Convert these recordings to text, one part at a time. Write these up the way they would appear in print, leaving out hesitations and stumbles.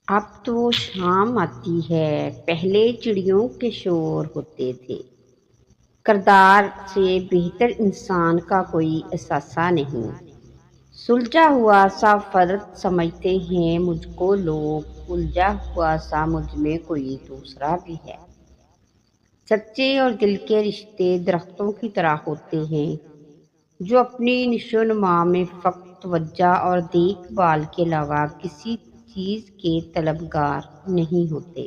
اب تو شام آتی ہے، پہلے چڑیوں کے شور ہوتے تھے۔ کردار سے بہتر انسان کا کوئی اثاثہ نہیں۔ سلجھا ہوا سا فرد سمجھتے ہیں مجھ کو لوگ، الجھا ہوا سا مجھ میں کوئی دوسرا بھی ہے۔ سچے اور دل کے رشتے درختوں کی طرح ہوتے ہیں جو اپنی نشو نما میں فقط توجہ اور دیکھ بھال کے علاوہ کسی چیز کے طلبگار نہیں ہوتے۔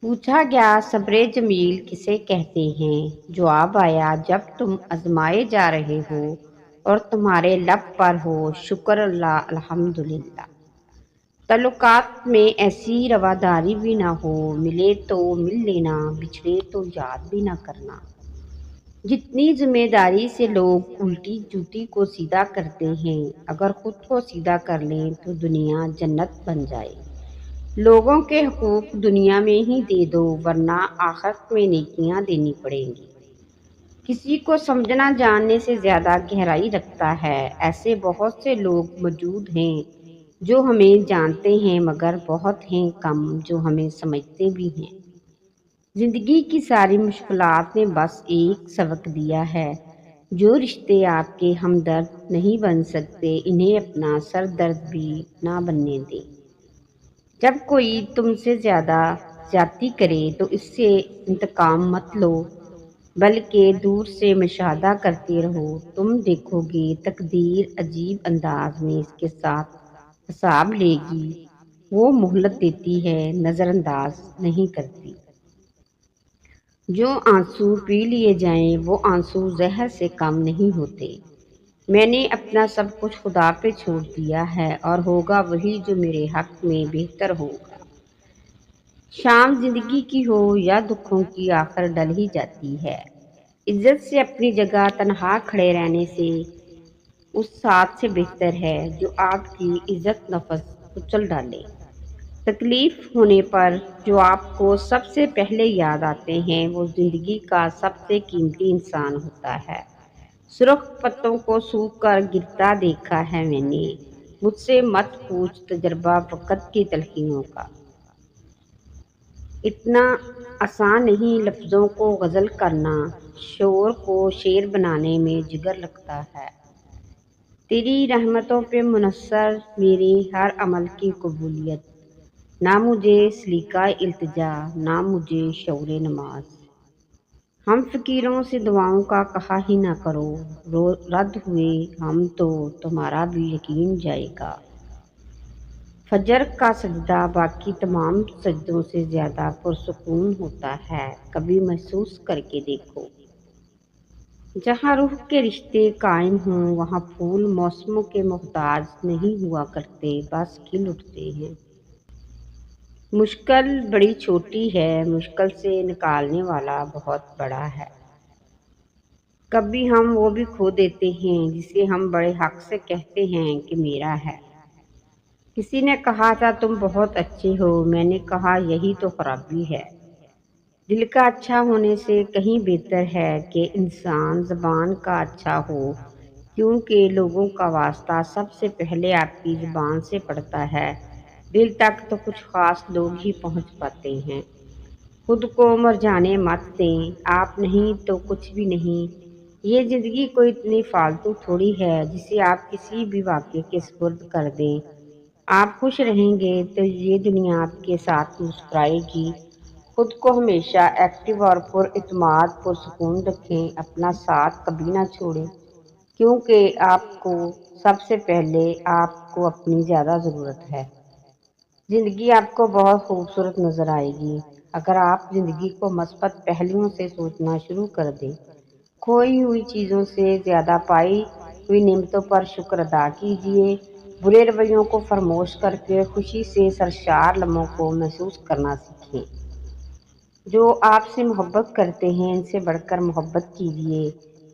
پوچھا گیا صبر جمیل کسے کہتے ہیں؟ جواب آیا جب تم آزمائے جا رہے ہو اور تمہارے لب پر ہو شکر اللہ الحمدللہ۔ تعلقات میں ایسی رواداری بھی نہ ہو، ملے تو مل لینا، بچھڑے تو یاد بھی نہ کرنا۔ جتنی ذمہ داری سے لوگ الٹی جوتی کو سیدھا کرتے ہیں، اگر خود کو سیدھا کر لیں تو دنیا جنت بن جائے۔ لوگوں کے حقوق دنیا میں ہی دے دو ورنہ آخرت میں نیکیاں دینی پڑیں گی۔ کسی کو سمجھنا جاننے سے زیادہ گہرائی رکھتا ہے۔ ایسے بہت سے لوگ موجود ہیں جو ہمیں جانتے ہیں مگر بہت ہیں کم جو ہمیں سمجھتے بھی ہیں۔ زندگی کی ساری مشکلات نے بس ایک سبق دیا ہے، جو رشتے آپ کے ہمدرد نہیں بن سکتے انہیں اپنا سردرد بھی نہ بننے دیں۔ جب کوئی تم سے زیادتی کرے تو اس سے انتقام مت لو بلکہ دور سے مشاہدہ کرتے رہو۔ تم دیکھو گے تقدیر عجیب انداز میں اس کے ساتھ حساب لے گی۔ وہ مہلت دیتی ہے، نظر انداز نہیں کرتی۔ جو آنسو پی لیے جائیں وہ آنسو زہر سے کم نہیں ہوتے۔ میں نے اپنا سب کچھ خدا پہ چھوڑ دیا ہے اور ہوگا وہی جو میرے حق میں بہتر ہوگا۔ شام زندگی کی ہو یا دکھوں کی آخر ڈل ہی جاتی ہے۔ عزت سے اپنی جگہ تنہا کھڑے رہنے سے اس ساتھ سے بہتر ہے جو آپ کی عزت نفس کچل ڈالے۔ تکلیف ہونے پر جو آپ کو سب سے پہلے یاد آتے ہیں وہ زندگی کا سب سے قیمتی انسان ہوتا ہے۔ سرخ پتوں کو سوکھ کر گرتا دیکھا ہے میں نے، مجھ سے مت پوچھ تجربہ وقت کی تلخیوں کا۔ اتنا آسان نہیں لفظوں کو غزل کرنا، شعور کو شعر بنانے میں جگر لگتا ہے۔ تیری رحمتوں پہ منحصر میرے ہر عمل کی قبولیت، نہ مجھے سلیقہ التجا نہ مجھے شعور نماز۔ ہم فقیروں سے دعاؤں کا کہا ہی نہ کرو، رد ہوئے ہم تو تمہارا بھی یقین جائے گا۔ فجر کا سجدہ باقی تمام سجدوں سے زیادہ پرسکون ہوتا ہے، کبھی محسوس کر کے دیکھو۔ جہاں روح کے رشتے قائم ہوں وہاں پھول موسموں کے محتاج نہیں ہوا کرتے، بس کھل اٹھتے ہیں۔ مشکل بڑی چھوٹی ہے، مشکل سے نکالنے والا بہت بڑا ہے۔ کبھی ہم وہ بھی کھو دیتے ہیں جسے ہم بڑے حق سے کہتے ہیں کہ میرا ہے۔ کسی نے کہا تھا تم بہت اچھے ہو، میں نے کہا یہی تو خرابی ہے۔ دل کا اچھا ہونے سے کہیں بہتر ہے کہ انسان زبان کا اچھا ہو، کیونکہ لوگوں کا واسطہ سب سے پہلے آپ کی زبان سے پڑتا ہے۔ دل تک تو کچھ خاص لوگ ہی پہنچ پاتے ہیں۔ خود کو مرجھانے مت دیں، آپ نہیں تو کچھ بھی نہیں۔ یہ زندگی کوئی اتنی فالتو تھوڑی ہے جسے آپ کسی بھی واقعے کے سپرد کر دیں۔ آپ خوش رہیں گے تو یہ دنیا آپ کے ساتھ مسکرائے گی۔ خود کو ہمیشہ ایکٹیو اور پر اعتماد پرسکون رکھیں، اپنا ساتھ کبھی نہ چھوڑیں، کیونکہ آپ کو سب سے پہلے آپ کو اپنی زیادہ ضرورت ہے۔ زندگی آپ کو بہت خوبصورت نظر آئے گی اگر آپ زندگی کو مثبت پہلوؤں سے سوچنا شروع کر دیں۔ کھوئی ہوئی چیزوں سے زیادہ پائی ہوئی نعمتوں پر شکر ادا کیجیے۔ برے رویوں کو فراموش کر کے خوشی سے سرشار لمحوں کو محسوس کرنا سیکھیں۔ جو آپ سے محبت کرتے ہیں ان سے بڑھ کر محبت کیجیے۔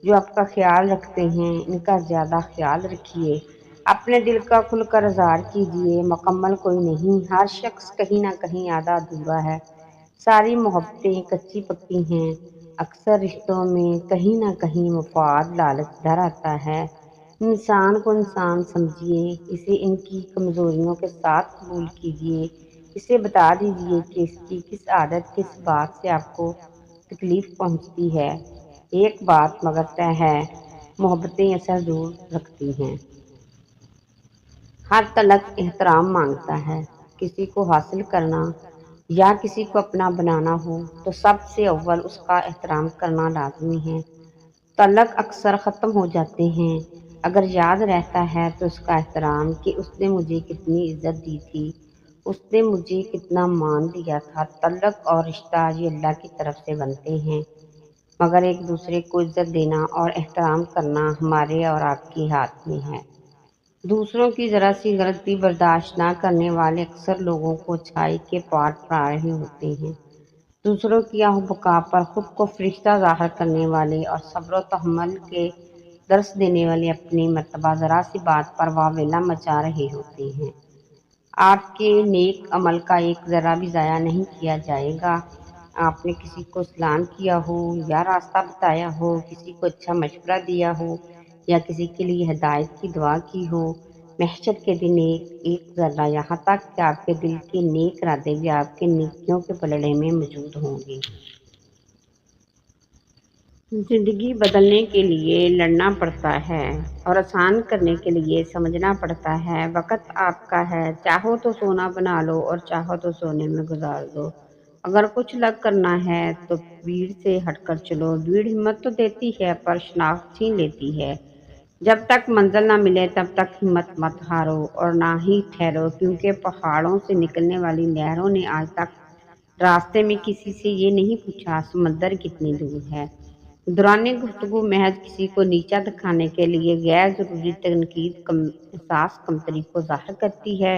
جو آپ کا خیال رکھتے ہیں ان کا زیادہ خیال رکھیے۔ اپنے دل کا کھل کر اظہار کیجیے۔ مکمل کوئی نہیں، ہر شخص کہیں نہ کہیں آدھا ادھورا ہے۔ ساری محبتیں کچی پکی ہیں۔ اکثر رشتوں میں کہیں نہ کہیں مفاد لالچ ڈر آتا ہے۔ انسان کو انسان سمجھیے، اسے ان کی کمزوریوں کے ساتھ قبول کیجیے۔ اسے بتا دیجیے کہ اس کی کس عادت کس بات سے آپ کو تکلیف پہنچتی ہے۔ ایک بات مگر طے ہے، محبتیں اثر ضرور رکھتی ہیں۔ ہر طلق احترام مانگتا ہے۔ کسی کو حاصل کرنا یا کسی کو اپنا بنانا ہو تو سب سے اول اس کا احترام کرنا لازمی ہے۔ تعلق اکثر ختم ہو جاتے ہیں، اگر یاد رہتا ہے تو اس کا احترام کہ اس نے مجھے کتنی عزت دی تھی، اس نے مجھے کتنا مان دیا تھا۔ تعلق اور رشتہ یہ اللہ کی طرف سے بنتے ہیں، مگر ایک دوسرے کو عزت دینا اور احترام کرنا ہمارے اور آپ کے ہاتھ میں ہے۔ دوسروں کی ذرا سی غلطی برداشت نہ کرنے والے اکثر لوگوں کو اچھائی کے پاٹ پڑھا رہے ہوتے ہیں۔ دوسروں کی آہ و بکا پر خود کو فرشتہ ظاہر کرنے والے اور صبر و تحمل کے درس دینے والے اپنی مرتبہ ذرا سی بات پر واویلا مچا رہے ہوتے ہیں۔ آپ کے نیک عمل کا ایک ذرہ بھی ضائع نہیں کیا جائے گا۔ آپ نے کسی کو سلام کیا ہو یا راستہ بتایا ہو، کسی کو اچھا مشورہ دیا ہو یا کسی کے لیے ہدایت کی دعا کی ہو، محشر کے دن ایک ذرہ یہاں تک کہ آپ کے دل کے نیک ارادے بھی آپ کے نیکیوں کے پلڑے میں موجود ہوں گے۔ زندگی بدلنے کے لیے لڑنا پڑتا ہے اور آسان کرنے کے لیے سمجھنا پڑتا ہے۔ وقت آپ کا ہے، چاہو تو سونا بنا لو اور چاہو تو سونے میں گزار دو۔ اگر کچھ الگ کرنا ہے تو بھیڑ سے ہٹ کر چلو۔ بھیڑ ہمت تو دیتی ہے پر شناخت چھین لیتی ہے۔ جب تک منزل نہ ملے تب تک ہمت مت ہارو اور نہ ہی ٹھہرو، کیونکہ پہاڑوں سے نکلنے والی لہروں نے آج تک راستے میں کسی سے یہ نہیں پوچھا سمندر کتنی دور ہے۔ دوران گفتگو محض کسی کو نیچا دکھانے کے لیے غیر ضروری تنقید احساس کمتری کو ظاہر کرتی ہے۔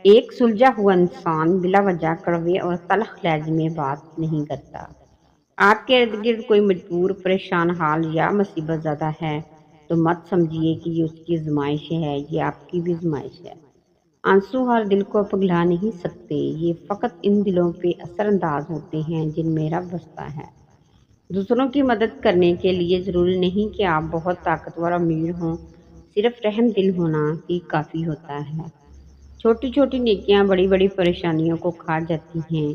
ایک سلجھا ہوا انسان بلا وجہ کڑوے اور تلخ لہجے میں بات نہیں کرتا۔ آپ کے ارد گرد کوئی مجبور، پریشان حال یا مصیبت زدہ ہے تو مت سمجھیے کہ یہ اس کی آزمائش ہے، یہ آپ کی بھی آزمائش ہے۔ آنسو ہر دل کو پگھلا نہیں سکتے، یہ فقط ان دلوں پہ اثر انداز ہوتے ہیں جن میں رب بستا ہے۔ دوسروں کی مدد کرنے کے لیے ضروری نہیں کہ آپ بہت طاقتور اور امیر ہوں، صرف رحم دل ہونا ہی کافی ہوتا ہے۔ چھوٹی چھوٹی نیکیاں بڑی بڑی پریشانیوں کو کھا جاتی ہیں۔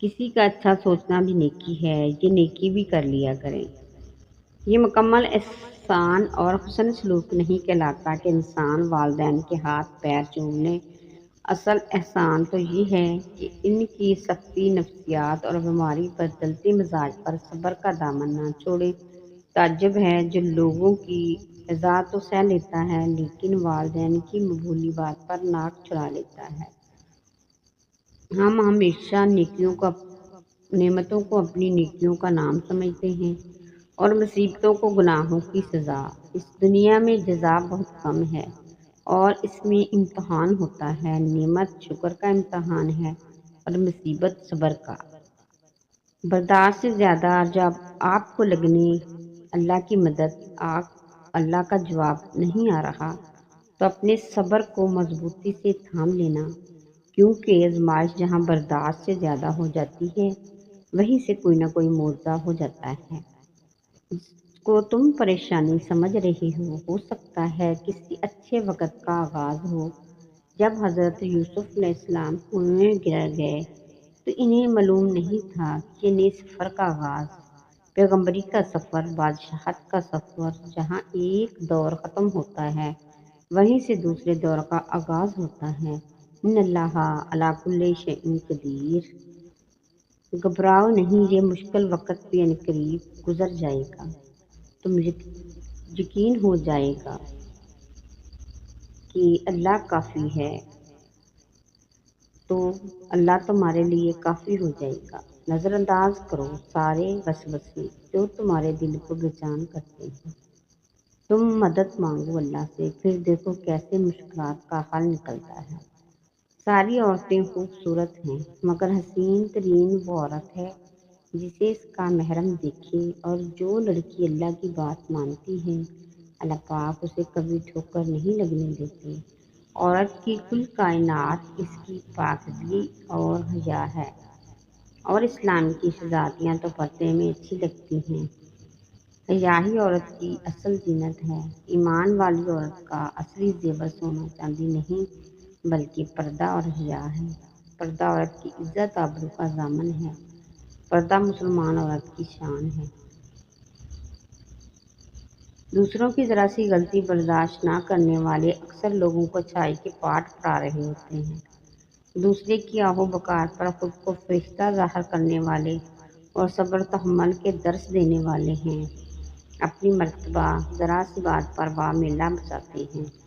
کسی کا اچھا سوچنا بھی نیکی ہے، یہ نیکی بھی کر لیا کریں۔ یہ مکمل احسان اور حسن سلوک نہیں کہلاتا کہ انسان والدین کے ہاتھ پیر چوم لے۔ اصل احسان تو یہ ہے کہ ان کی سختی نفسیات اور بیماری بدلتے مزاج پر صبر کا دامن نہ چھوڑے۔ تعجب ہے جو لوگوں کی ایذا تو سہ لیتا ہے لیکن والدین کی معمولی بات پر ناک چڑھا لیتا ہے۔ ہم ہمیشہ نعمتوں کو اپنی نیکیوں کا نام سمجھتے ہیں اور مصیبتوں کو گناہوں کی سزا۔ اس دنیا میں جزا بہت کم ہے اور اس میں امتحان ہوتا ہے۔ نعمت شکر کا امتحان ہے اور مصیبت صبر کا۔ برداشت سے زیادہ جب آپ کو لگنے اللہ کی مدد اللہ کا جواب نہیں آ رہا تو اپنے صبر کو مضبوطی سے تھام لینا، کیونکہ آزمائش جہاں برداشت سے زیادہ ہو جاتی ہے وہیں سے کوئی نہ کوئی معجزہ ہو جاتا ہے۔ جس کو تم پریشانی سمجھ رہے ہو سکتا ہے کسی اچھے وقت کا آغاز ہو۔ جب حضرت یوسف علیہ السلام کنویں میں گر گئے تو انہیں معلوم نہیں تھا کہ یہ نئے سفر کا آغاز، پیغمبری کا سفر، بادشاہت کا سفر، جہاں ایک دور ختم ہوتا ہے وہیں سے دوسرے دور کا آغاز ہوتا ہے۔ ان اللہ علی کل شیء قدیر۔ گھبراؤ نہیں، یہ مشکل وقت بھی عنقریب گزر جائے گا۔ تم یقین ہو جائے گا کہ اللہ کافی ہے تو اللہ تمہارے لیے کافی ہو جائے گا۔ نظر انداز کرو سارے وسوسے جو تمہارے دل کو بیچان کرتے ہیں۔ تم مدد مانگو اللہ سے، پھر دیکھو کیسے مشکلات کا حل نکلتا ہے۔ ساری عورتیں خوبصورت ہیں مگر حسین ترین وہ عورت ہے جسے اس کا محرم دیکھے، اور جو لڑکی اللہ کی بات مانتی ہے اللہ پاک اسے کبھی ٹھوکر نہیں لگنے دیتے۔ عورت کی کل کائنات اس کی پاکیزگی اور حیا ہے، اور اسلام کی شہزادیاں تو پردے میں اچھی لگتی ہیں۔ حیا ہی عورت کی اصل زینت ہے۔ ایمان والی عورت کا اصلی زیور سونا چاندی نہیں بلکہ پردہ اور حیا ہے۔ پردہ عورت کی عزت آبرو کا ضامن ہے۔ پردہ مسلمان عورت کی شان ہے۔ دوسروں کی ذرا سی غلطی برداشت نہ کرنے والے اکثر لوگوں کو اچھائی کے پاٹھ پڑھا رہے ہوتے ہیں۔ دوسرے کی آہ و بکار پر خود کو فرشتہ ظاہر کرنے والے اور صبر و تحمل کے درس دینے والے ہیں۔ اپنی مرتبہ ذرا سی بات پر میلہ بچاتے ہیں۔